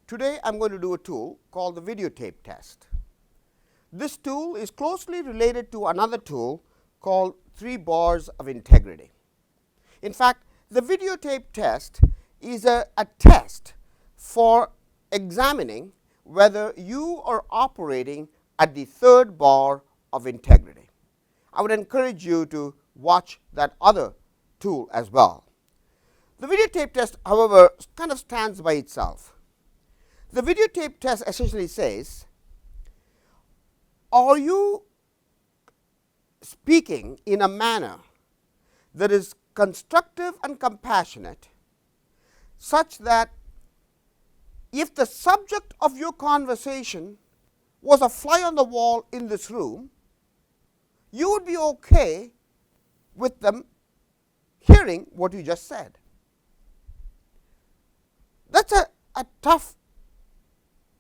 Today I am going to do a tool called the videotape test. This tool is closely related to another tool called 3 bars of integrity. In fact, the videotape test is a test for examining whether you are operating at the 3rd bar of integrity. I would encourage you to watch that other tool as well. The videotape test, however, kind of stands by itself. The videotape test essentially says, are you speaking in a manner that is constructive and compassionate, such that if the subject of your conversation was a fly on the wall in this room, you would be okay with them hearing what you just said. That's a tough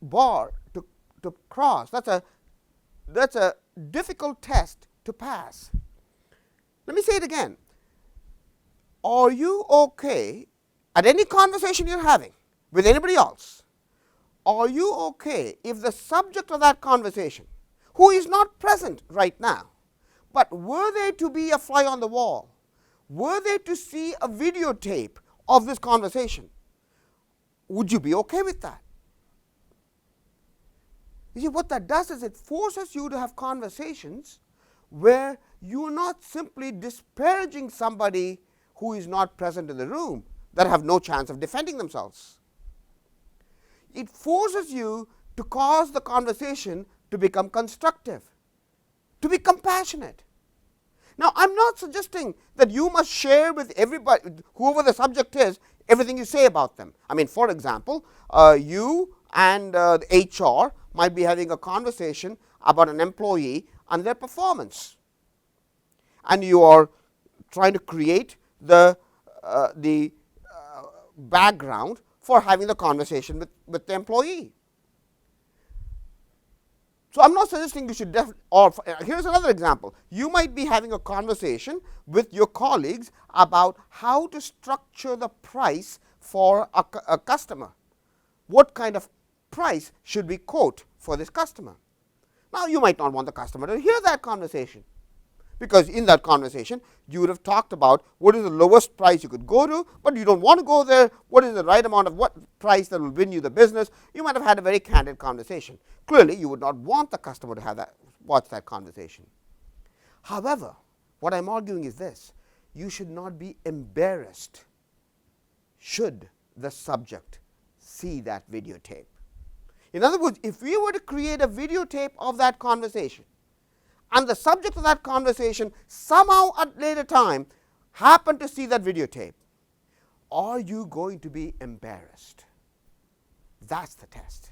bar to cross. That's a difficult test to pass. Let me say it again. Are you okay at any conversation you're having with anybody else? Are you okay if the subject of that conversation, who is not present right now, but were they to be a fly on the wall, were they to see a videotape of this conversation, would you be okay with that? You see, what that does is it forces you to have conversations where you are not simply disparaging somebody who is not present in the room, that have no chance of defending themselves. It forces you to cause the conversation to become constructive, to be compassionate. Now, I am not suggesting that you must share with everybody, whoever the subject is, everything you say about them. I mean, for example, you and the HR might be having a conversation about an employee and their performance, and you are trying to create the background for having the conversation with the employee. So, I am not suggesting you should or here is another example. You might be having a conversation with your colleagues about how to structure the price for a customer. What kind of price should we quote for this customer? Now, you might not want the customer to hear that conversation, because in that conversation you would have talked about what is the lowest price you could go to, but you don't want to go there. What is the right amount of what price that will win you the business? You might have had a very candid conversation. Clearly, you would not want the customer to have watch that conversation. However, what I am arguing is this: you should not be embarrassed should the subject see that videotape. In other words, if we were to create a videotape of that conversation, and the subject of that conversation somehow at a later time happened to see that videotape, are you going to be embarrassed? That's the test.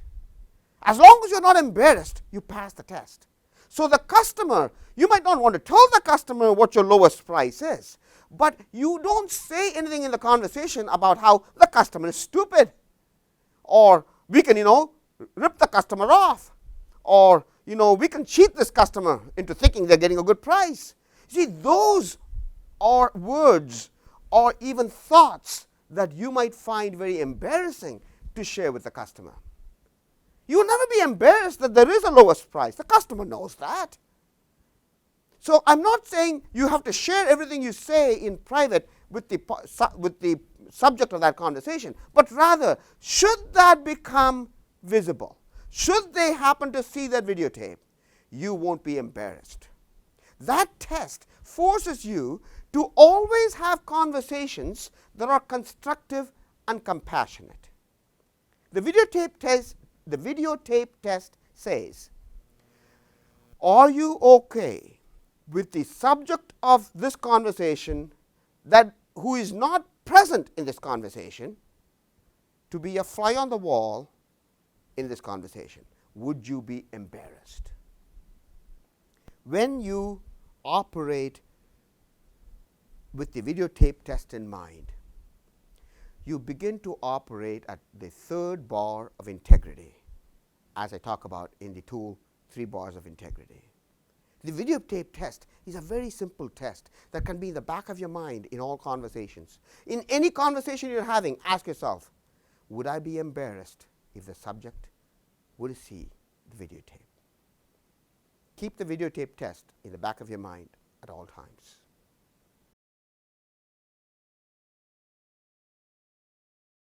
As long as you're not embarrassed, you pass the test. So, the customer, you might not want to tell the customer what your lowest price is, but you don't say anything in the conversation about how the customer is stupid, or we can, rip the customer off, or we can cheat this customer into thinking they're getting a good price. See, those are words or even thoughts that you might find very embarrassing to share with the customer. You will never be embarrassed that there is a lowest price. The customer knows that. So, I am not saying you have to share everything you say in private with the subject of that conversation, but rather, should that become visible, should they happen to see that videotape, you won't be embarrassed. That test forces you to always have conversations that are constructive and compassionate. The videotape test says, are you okay with the subject of this conversation, that who is not present in this conversation, to be a fly on the wall in this conversation? Would you be embarrassed? When you operate with the videotape test in mind, you begin to operate at the 3rd bar of integrity, as I talk about in the tool 3 bars of integrity. The videotape test is a very simple test that can be in the back of your mind in all conversations. In any conversation you're having, ask yourself, would I be embarrassed if the subject were to see the videotape. Keep the videotape test in the back of your mind at all times.